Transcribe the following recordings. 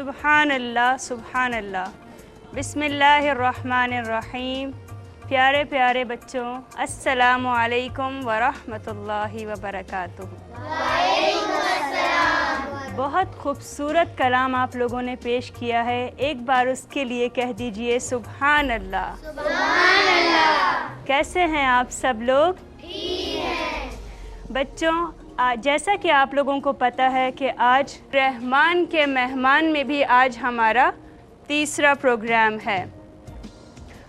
سبحان اللہ سبحان اللہ۔ بسم اللہ الرحمن الرحیم۔ پیارے پیارے بچوں، السلام علیکم ورحمۃ اللہ وبرکاتہ۔ وعلیکم السلام۔ بہت خوبصورت کلام آپ لوگوں نے پیش کیا ہے، ایک بار اس کے لیے کہہ دیجئے سبحان اللہ۔ سبحان اللہ۔ کیسے ہیں آپ سب لوگ؟ ٹھیک ہے بچوں، جیسا کہ آپ لوگوں کو پتہ ہے کہ آج رحمان کے مہمان میں بھی آج ہمارا تیسرا پروگرام ہے،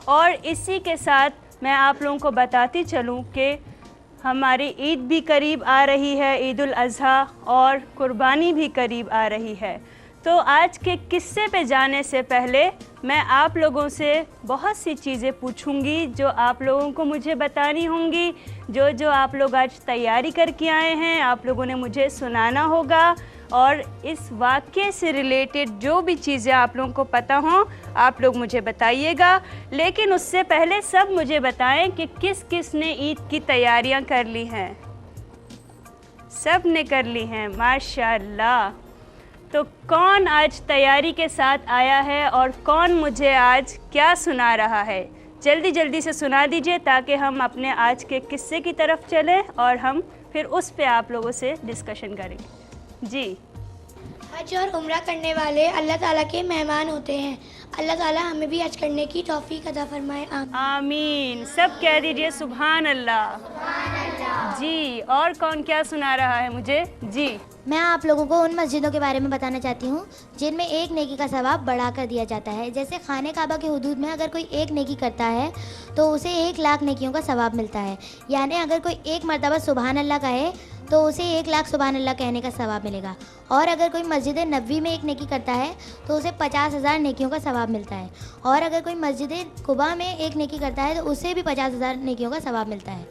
اور اسی کے ساتھ میں آپ لوگوں کو بتاتی چلوں کہ ہماری عید بھی قریب آ رہی ہے، عید الاضحیٰ، اور قربانی بھی قریب آ رہی ہے۔ تو آج کے قصے پہ جانے سے پہلے میں آپ لوگوں سے بہت سی چیزیں پوچھوں گی جو آپ لوگوں کو مجھے بتانی ہوں گی، جو آپ لوگ آج تیاری کر کے آئے ہیں آپ لوگوں نے مجھے سنانا ہوگا، اور اس واقعے سے ریلیٹڈ جو بھی چیزیں آپ لوگوں کو پتہ ہوں آپ لوگ مجھے بتائیے گا۔ لیکن اس سے پہلے سب مجھے بتائیں کہ کس کس نے عید کی تیاریاں کر لی ہیں؟ سب نے کر لی ہیں، ماشاءاللہ۔ تو کون آج تیاری کے ساتھ آیا ہے اور کون مجھے آج کیا سنا رہا ہے؟ جلدی جلدی سے سنا دیجئے تاکہ ہم اپنے آج کے قصے کی طرف چلیں اور ہم پھر اس پہ آپ لوگوں سے ڈسکشن کریں گے۔ جی۔ حج اور عمرہ کرنے والے اللہ تعالیٰ کے مہمان ہوتے ہیں، اللہ تعالیٰ ہمیں بھی حج کرنے کی توفیق عطا فرمائے، آمین۔ آمین۔ سب کہہ دیجئے سبحان اللہ۔ جی، اور کون کیا سنا رہا ہے مجھے؟ جی۔ میں آپ لوگوں کو ان مسجدوں کے بارے میں بتانا چاہتی ہوں جن میں ایک نیکی کا ثواب بڑھا کر دیا جاتا ہے۔ جیسے خانہ کعبہ کے حدود میں اگر کوئی ایک نیکی کرتا ہے تو اسے 1,00,000 نیکیوں کا ثواب ملتا ہے، یعنی اگر کوئی ایک مرتبہ سبحان اللہ کہے تو اسے 1,00,000 سبحان اللہ کہنے کا ثواب ملے گا، اور اگر کوئی مسجد نبوی میں ایک نیکی کرتا ہے تو اسے 50,000 نیکیوں کا ثواب ملتا ہے، اور اگر کوئی مسجد قباء میں ایک نیکی کرتا ہے تو اسے بھی 50,000 نیکیوں کا ثواب ملتا ہے۔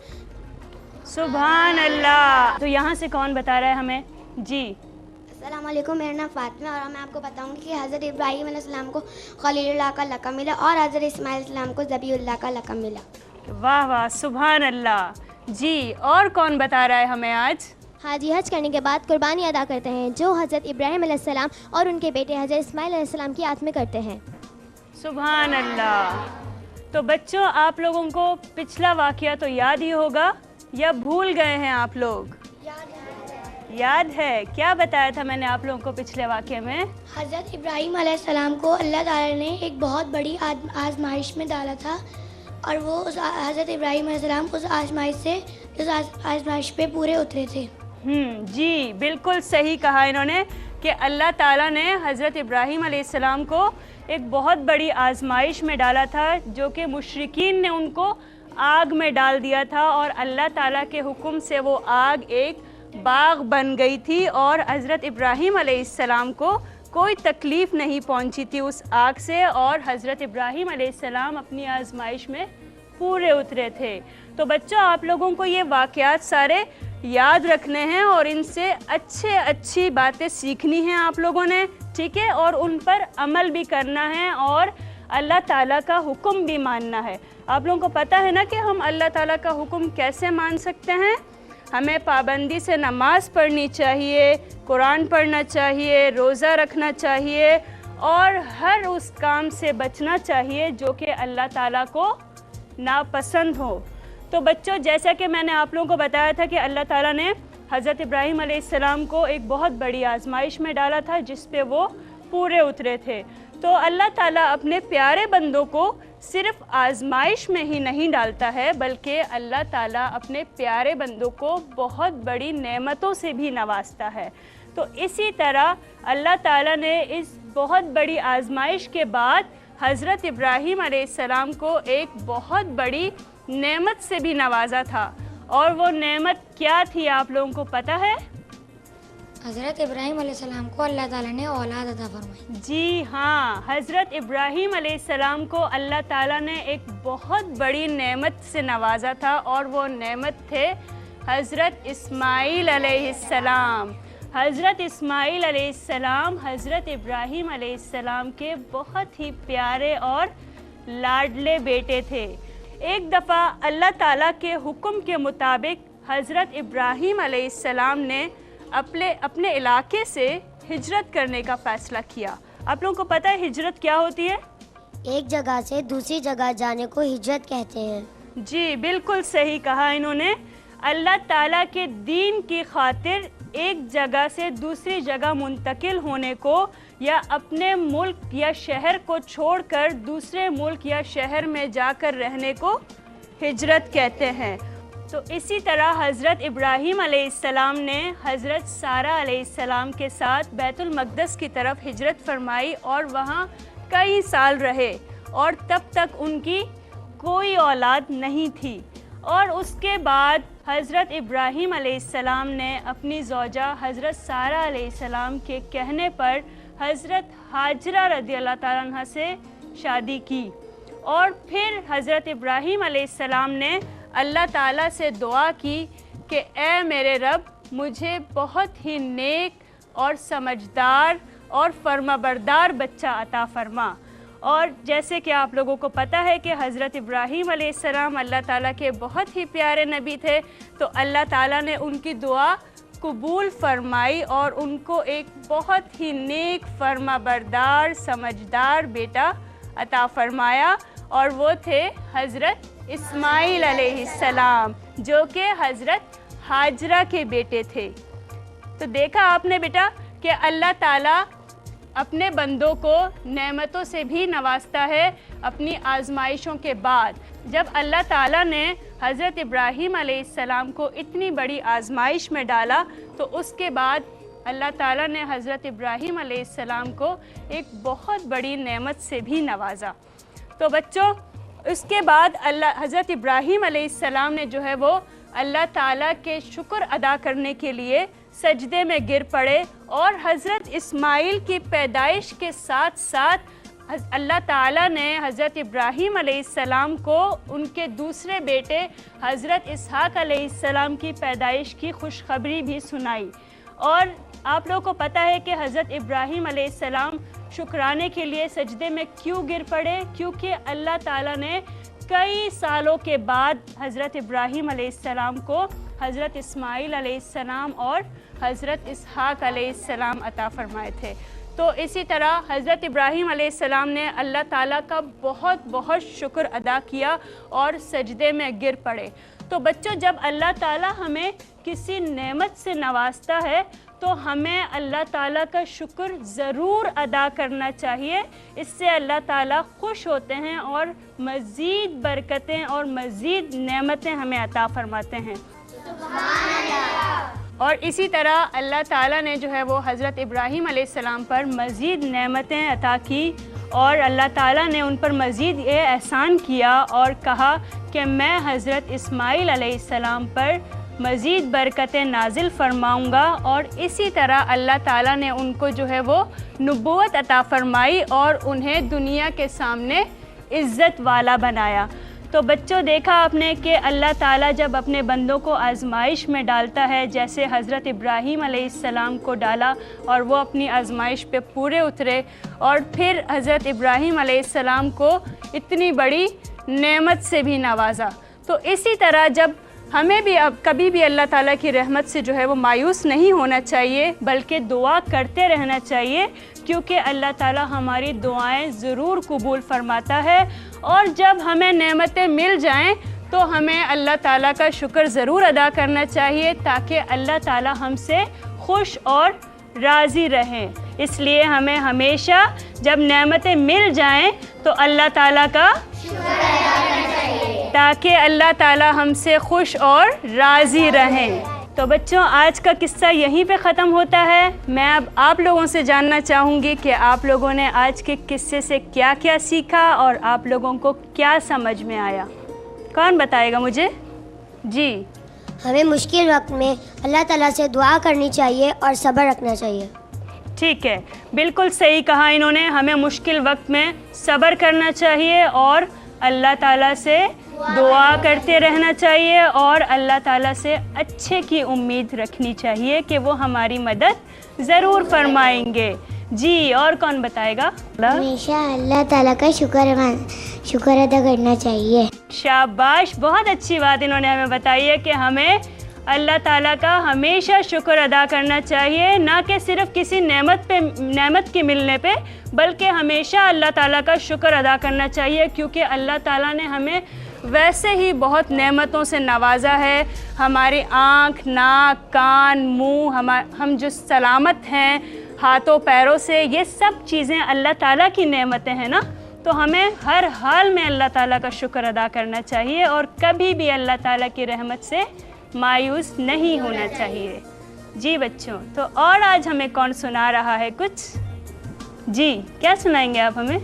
سبحان اللہ۔ تو یہاں سے کون بتا رہا ہے ہمیں؟ جی۔ السلام علیکم، میرا نام فاطمہ ہے اور میں آپ کو بتاؤں گی کہ حضرت ابراہیم علیہ السلام کو خلیل اللہ کا لقب ملا اور حضرت اسماعیل علیہ السلام کو ذبیح اللہ کا لقب ملا۔ واہ واہ، سبحان اللہ۔ جی، اور کون بتا رہا ہے ہمیں آج؟ حاجی حج کرنے کے بعد قربانی ادا کرتے ہیں جو حضرت ابراہیم علیہ السلام اور ان کے بیٹے حضرت اسماعیل علیہ السلام کی یاد میں کرتے ہیں۔ سبحان اللہ۔ تو بچوں، آپ لوگوں کو پچھلا واقعہ تو یاد ہی ہوگا یا بھول گئے ہیں آپ لوگ؟ یاد ہے۔ کیا بتایا تھا میں نے آپ لوگوں کو پچھلے واقعے میں؟ حضرت ابراہیم علیہ السلام کو اللہ تعالیٰ نے ایک بہت بڑی آزمائش میں ڈالا تھا، اور وہ حضرت ابراہیم علیہ السلام اس آزمائش پہ پورے اترے تھے۔ جی، بالکل صحیح کہا انہوں نے کہ اللہ تعالیٰ نے حضرت ابراہیم علیہ السلام کو ایک بہت بڑی آزمائش میں ڈالا تھا، جو کہ مشرکین نے ان کو آگ میں ڈال دیا تھا، اور اللہ تعالیٰ کے حکم سے وہ آگ ایک باغ بن گئی تھی، اور حضرت ابراہیم علیہ السلام کو کوئی تکلیف نہیں پہنچی تھی اس آگ سے، اور حضرت ابراہیم علیہ السلام اپنی آزمائش میں پورے اترے تھے۔ تو بچوں، آپ لوگوں کو یہ واقعات سارے یاد رکھنے ہیں اور ان سے اچھی باتیں سیکھنی ہیں آپ لوگوں نے، ٹھیک ہے، اور ان پر عمل بھی کرنا ہے اور اللہ تعالیٰ کا حکم بھی ماننا ہے۔ آپ لوگوں کو پتہ ہے نا کہ ہم اللہ تعالیٰ کا حکم کیسے مان سکتے ہیں؟ ہمیں پابندی سے نماز پڑھنی چاہیے، قرآن پڑھنا چاہیے، روزہ رکھنا چاہیے، اور ہر اس کام سے بچنا چاہیے جو کہ اللہ تعالیٰ کو ناپسند ہو۔ تو بچوں، جیسا کہ میں نے آپ لوگوں کو بتایا تھا کہ اللہ تعالیٰ نے حضرت ابراہیم علیہ السلام کو ایک بہت بڑی آزمائش میں ڈالا تھا جس پہ وہ پورے اترے تھے۔ تو اللہ تعالیٰ اپنے پیارے بندوں کو صرف آزمائش میں ہی نہیں ڈالتا ہے، بلکہ اللہ تعالیٰ اپنے پیارے بندوں کو بہت بڑی نعمتوں سے بھی نوازتا ہے۔ تو اسی طرح اللہ تعالیٰ نے اس بہت بڑی آزمائش کے بعد حضرت ابراہیم علیہ السلام کو ایک بہت بڑی نعمت سے بھی نوازا تھا، اور وہ نعمت کیا تھی آپ لوگوں کو پتہ ہے؟ حضرت ابراہیم علیہ السلام کو اللہ تعالیٰ نے اولاد عطا فرمائی۔ جی ہاں، حضرت ابراہیم علیہ السلام کو اللہ تعالیٰ نے ایک بہت بڑی نعمت سے نوازا تھا، اور وہ نعمت تھے حضرت اسماعیل علیہ السلام۔ حضرت اسماعیل علیہ السلام حضرت ابراہیم علیہ السلام کے بہت ہی پیارے اور لاڈلے بیٹے تھے۔ ایک دفعہ اللہ تعالیٰ کے حکم کے مطابق حضرت ابراہیم علیہ السلام نے اپنے علاقے سے ہجرت کرنے کا فیصلہ کیا۔ آپ لوگوں کو پتہ ہے ہجرت کیا ہوتی ہے؟ ایک جگہ سے دوسری جگہ جانے کو ہجرت کہتے ہیں. جی بالکل صحیح کہا انہوں نے. اللہ تعالیٰ کے دین کی خاطر ایک جگہ سے دوسری جگہ منتقل ہونے کو یا اپنے ملک یا شہر کو چھوڑ کر دوسرے ملک یا شہر میں جا کر رہنے کو ہجرت کہتے ہیں. تو اسی طرح حضرت ابراہیم علیہ السلام نے حضرت سارہ علیہ السلام کے ساتھ بیت المقدس کی طرف ہجرت فرمائی اور وہاں کئی سال رہے اور تب تک ان کی کوئی اولاد نہیں تھی. اور اس کے بعد حضرت ابراہیم علیہ السلام نے اپنی زوجہ حضرت سارہ علیہ السلام کے کہنے پر حضرت ہاجرہ رضی اللہ تعالیٰ عنہ سے شادی کی. اور پھر حضرت ابراہیم علیہ السلام نے اللہ تعالیٰ سے دعا کی کہ اے میرے رب مجھے بہت ہی نیک اور سمجھدار اور فرمانبردار بچہ عطا فرما. اور جیسے کہ آپ لوگوں کو پتہ ہے کہ حضرت ابراہیم علیہ السلام اللہ تعالیٰ کے بہت ہی پیارے نبی تھے, تو اللہ تعالیٰ نے ان کی دعا قبول فرمائی اور ان کو ایک بہت ہی نیک فرمانبردار سمجھدار بیٹا عطا فرمایا, اور وہ تھے حضرت اسماعیل علیہ السلام جو کہ حضرت ہاجرہ کے بیٹے تھے. تو دیکھا آپ نے بیٹا کہ اللہ تعالیٰ اپنے بندوں کو نعمتوں سے بھی نوازتا ہے اپنی آزمائشوں کے بعد. جب اللہ تعالیٰ نے حضرت ابراہیم علیہ السلام کو اتنی بڑی آزمائش میں ڈالا تو اس کے بعد اللہ تعالیٰ نے حضرت ابراہیم علیہ السلام کو ایک بہت بڑی نعمت سے بھی نوازا. تو بچوں اس کے بعد حضرت ابراہیم علیہ السلام نے جو ہے وہ اللہ تعالیٰ کے شکر ادا کرنے کے لیے سجدے میں گر پڑے, اور حضرت اسماعیل کی پیدائش کے ساتھ ساتھ اللہ تعالیٰ نے حضرت ابراہیم علیہ السلام کو ان کے دوسرے بیٹے حضرت اسحاق علیہ السلام کی پیدائش کی خوشخبری بھی سنائی. اور آپ لوگوں کو پتہ ہے کہ حضرت ابراہیم علیہ السلام شکرانے کے لیے سجدے میں کیوں گر پڑے؟ کیونکہ اللہ تعالیٰ نے کئی سالوں کے بعد حضرت ابراہیم علیہ السلام کو حضرت اسماعیل علیہ السلام اور حضرت اسحاق علیہ السلام عطا فرمائے تھے. تو اسی طرح حضرت ابراہیم علیہ السلام نے اللہ تعالیٰ کا بہت بہت شکر ادا کیا اور سجدے میں گر پڑے. تو بچوں جب اللہ تعالیٰ ہمیں کسی نعمت سے نوازتا ہے تو ہمیں اللہ تعالیٰ کا شکر ضرور ادا کرنا چاہیے. اس سے اللہ تعالیٰ خوش ہوتے ہیں اور مزید برکتیں اور مزید نعمتیں ہمیں عطا فرماتے ہیں. اور اسی طرح اللہ تعالیٰ نے جو ہے وہ حضرت ابراہیم علیہ السلام پر مزید نعمتیں عطا کی, اور اللہ تعالیٰ نے ان پر مزید یہ احسان کیا اور کہا کہ میں حضرت اسماعیل علیہ السلام پر مزید برکتیں نازل فرماؤں گا. اور اسی طرح اللہ تعالیٰ نے ان کو جو ہے وہ نبوت عطا فرمائی اور انہیں دنیا کے سامنے عزت والا بنایا. تو بچوں دیکھا آپ نے کہ اللہ تعالیٰ جب اپنے بندوں کو آزمائش میں ڈالتا ہے, جیسے حضرت ابراہیم علیہ السلام کو ڈالا اور وہ اپنی آزمائش پہ پورے اترے, اور پھر حضرت ابراہیم علیہ السلام کو اتنی بڑی نعمت سے بھی نوازا. تو اسی طرح جب ہمیں بھی اب کبھی بھی اللہ تعالیٰ کی رحمت سے جو ہے وہ مایوس نہیں ہونا چاہیے, بلکہ دعا کرتے رہنا چاہیے, کیونکہ اللہ تعالیٰ ہماری دعائیں ضرور قبول فرماتا ہے. اور جب ہمیں نعمتیں مل جائیں تو ہمیں اللہ تعالیٰ کا شکر ضرور ادا کرنا چاہیے تاکہ اللہ تعالیٰ ہم سے خوش اور راضی رہیں. اس لیے ہمیں ہمیشہ جب نعمتیں مل جائیں تو اللہ تعالیٰ کا شکر ادا کرنا چاہیے تاکہ اللہ تعالیٰ ہم سے خوش اور راضی رہیں. تو بچوں آج کا قصہ یہیں پہ ختم ہوتا ہے. میں اب آپ لوگوں سے جاننا چاہوں گی کہ آپ لوگوں نے آج کے قصے سے کیا کیا سیکھا اور آپ لوگوں کو کیا سمجھ میں آیا. کون بتائے گا مجھے؟ جی. ہمیں مشکل وقت میں اللہ تعالیٰ سے دعا کرنی چاہیے اور صبر رکھنا چاہیے. ٹھیک ہے, بالکل صحیح کہا انہوں نے. ہمیں مشکل وقت میں صبر کرنا چاہیے اور اللہ تعالیٰ سے دعا کرتے رہنا چاہیے اور اللہ تعالیٰ سے اچھے کی امید رکھنی چاہیے کہ وہ ہماری مدد ضرور فرمائیں گے. جی, اور کون بتائے گا؟ ہمیشہ اللہ تعالیٰ کا شکر ادا کرنا چاہیے. شاباش, بہت اچھی بات انہوں نے ہمیں بتائی ہے کہ ہمیں اللہ تعالیٰ کا ہمیشہ شکر ادا کرنا چاہیے، نہ کہ صرف کسی نعمت کے ملنے پہ، بلکہ ہمیشہ اللہ تعالیٰ کا شکر ادا کرنا چاہیے، کیونکہ اللہ تعالیٰ نے ہمیں ویسے ہی بہت نعمتوں سے نوازا ہے. ہماری آنکھ، ناک، کان، منہ، ہم جو سلامت ہیں ہاتھوں پیروں سے، یہ سب چیزیں اللہ تعالیٰ کی نعمتیں ہیں نا. تو ہمیں ہر حال میں اللہ تعالیٰ کا شکر ادا کرنا چاہیے اور کبھی بھی اللہ تعالیٰ کی رحمت سے مایوس نہیں ہونا چاہیے. جی بچوں، تو اور آج ہمیں کون سنا رہا ہے کچھ؟ جی کیا سنائیں گے آپ ہمیں؟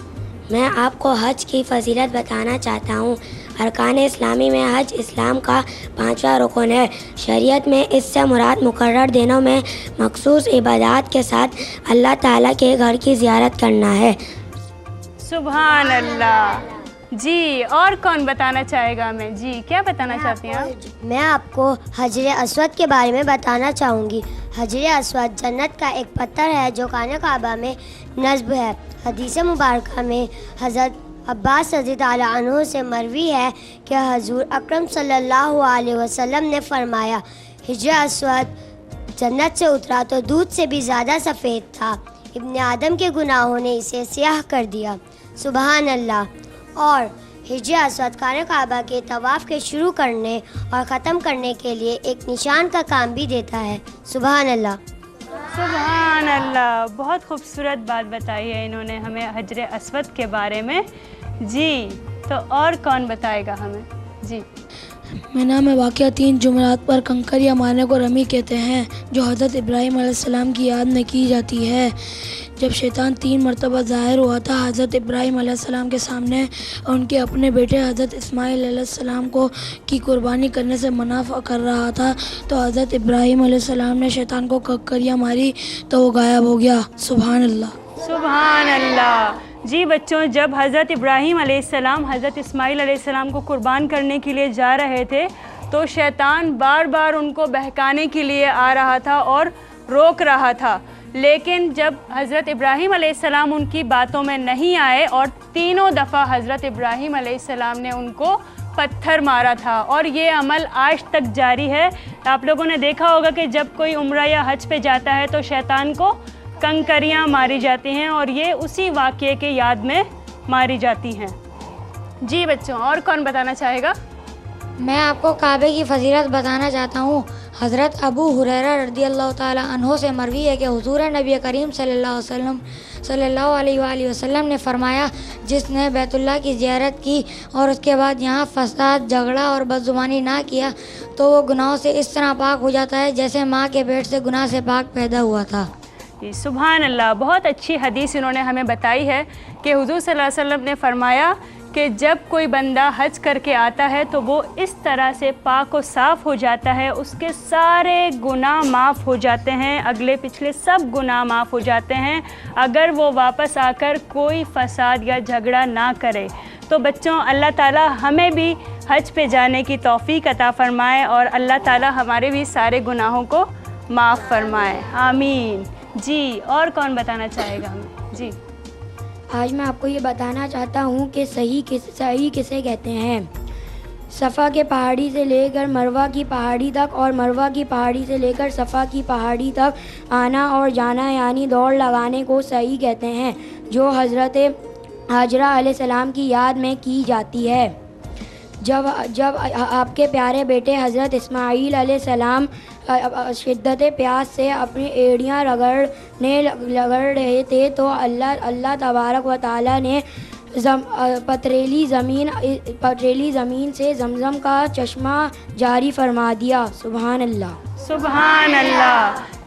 میں آپ کو حج کی فضیلت بتانا چاہتا ہوں. ارکان اسلامی میں حج اسلام کا 5واں رکن ہے. شریعت میں اس سے مراد مقرر دنوں میں مخصوص عبادات کے ساتھ اللہ تعالیٰ کے گھر کی زیارت کرنا ہے. سبحان اللہ. جی اور کون بتانا چاہے گا ہمیں؟ جی کیا بتانا چاہتی ہیں آپ؟ میں آپ کو حجر اسود کے بارے میں بتانا چاہوں گی. حجر اسود جنت کا ایک پتھر ہے جو خانہ کعبہ میں نصب ہے. حدیث مبارکہ میں حضرت عباس رضی اللہ عنہ سے مروی ہے کہ حضور اکرم صلی اللہ علیہ وسلم نے فرمایا، حجر اسود جنت سے اترا تو دودھ سے بھی زیادہ سفید تھا. ابن آدم کے گناہوں نے اسے سیاہ کر دیا. سبحان اللہ. اور حجر اسود خانہ کعبہ کے طواف کے شروع کرنے اور ختم کرنے کے لیے ایک نشان کا کام بھی دیتا ہے. سبحان اللہ. سبحان اللہ. بہت خوبصورت بات بتائی ہے انہوں نے ہمیں حجر اسود کے بارے میں. جی تو اور کون بتائے گا ہمیں؟ جی میں نام ہے واقعہ 3 جمعرات پر کنکر یا مارنے کو رمی کہتے ہیں، جو حضرت ابراہیم علیہ السلام کی یاد میں کی جاتی ہے. جب شیطان 3 مرتبہ ظاہر ہوا تھا حضرت ابراہیم علیہ السلام کے سامنے اور ان کے اپنے بیٹے حضرت اسماعیل علیہ السلام کی قربانی کرنے سے منع کر رہا تھا، تو حضرت ابراہیم علیہ السلام نے شیطان کو کنکریاں ماری تو وہ غائب ہو گیا. سبحان اللہ. سبحان اللہ. جی بچوں، جب حضرت ابراہیم علیہ السلام حضرت اسماعیل علیہ السلام کو قربان کرنے کے لیے جا رہے تھے تو شیطان بار بار ان کو بہکانے کے لیے آ رہا تھا اور روک رہا تھا. لیکن جب حضرت ابراہیم علیہ السلام ان کی باتوں میں نہیں آئے اور 3 دفعہ حضرت ابراہیم علیہ السلام نے ان کو پتھر مارا تھا، اور یہ عمل آج تک جاری ہے. آپ لوگوں نے دیکھا ہوگا کہ جب کوئی عمرہ یا حج پہ جاتا ہے تو شیطان کو کنکریاں ماری جاتی ہیں، اور یہ اسی واقعے کے یاد میں ماری جاتی ہیں. جی بچوں اور کون بتانا چاہے گا؟ میں آپ کو کعبے کی فضیلت بتانا چاہتا ہوں. حضرت ابو ہریرہ رضی اللہ تعالیٰ عنہ سے مروی ہے کہ حضور نبی کریم صلی اللہ علیہ وآلہ وسلم نے فرمایا، جس نے بیت اللہ کی زیارت کی اور اس کے بعد یہاں فساد، جھگڑا اور بدزبانی نہ کیا تو وہ گناہوں سے اس طرح پاک ہو جاتا ہے جیسے ماں کے پیٹ سے گناہ سے پاک پیدا ہوا تھا. سبحان اللہ. بہت اچھی حدیث انہوں نے ہمیں بتائی ہے کہ حضور صلی اللہ علیہ وسلم نے فرمایا کہ جب کوئی بندہ حج کر کے آتا ہے تو وہ اس طرح سے پاک و صاف ہو جاتا ہے، اس کے سارے گناہ معاف ہو جاتے ہیں، اگلے پچھلے سب گناہ معاف ہو جاتے ہیں اگر وہ واپس آ کر کوئی فساد یا جھگڑا نہ کرے. تو بچوں اللہ تعالیٰ ہمیں بھی حج پہ جانے کی توفیق عطا فرمائے اور اللہ تعالیٰ ہمارے بھی سارے گناہوں کو معاف فرمائے. آمین. جی اور کون بتانا چاہے گا ہمیں؟ جی آج میں آپ کو یہ بتانا چاہتا ہوں کہ صحیح کسے کہتے ہیں. صفا کے پہاڑی سے لے کر مروہ کی پہاڑی تک اور مروہ کی پہاڑی سے لے کر صفا کی پہاڑی تک آنا اور جانا یعنی دوڑ لگانے کو صحیح کہتے ہیں، جو حضرت حاجرہ علیہ السلام کی یاد میں کی جاتی ہے. جب آپ کے پیارے بیٹے حضرت اسماعیل علیہ السلام شدت پیاس سے اپنی ایڑیاں رگڑ رہے تھے تو اللہ تبارک و تعالیٰ نے پتریلی زمین سے زمزم کا چشمہ جاری فرما دیا. سبحان اللہ. سبحان اللہ.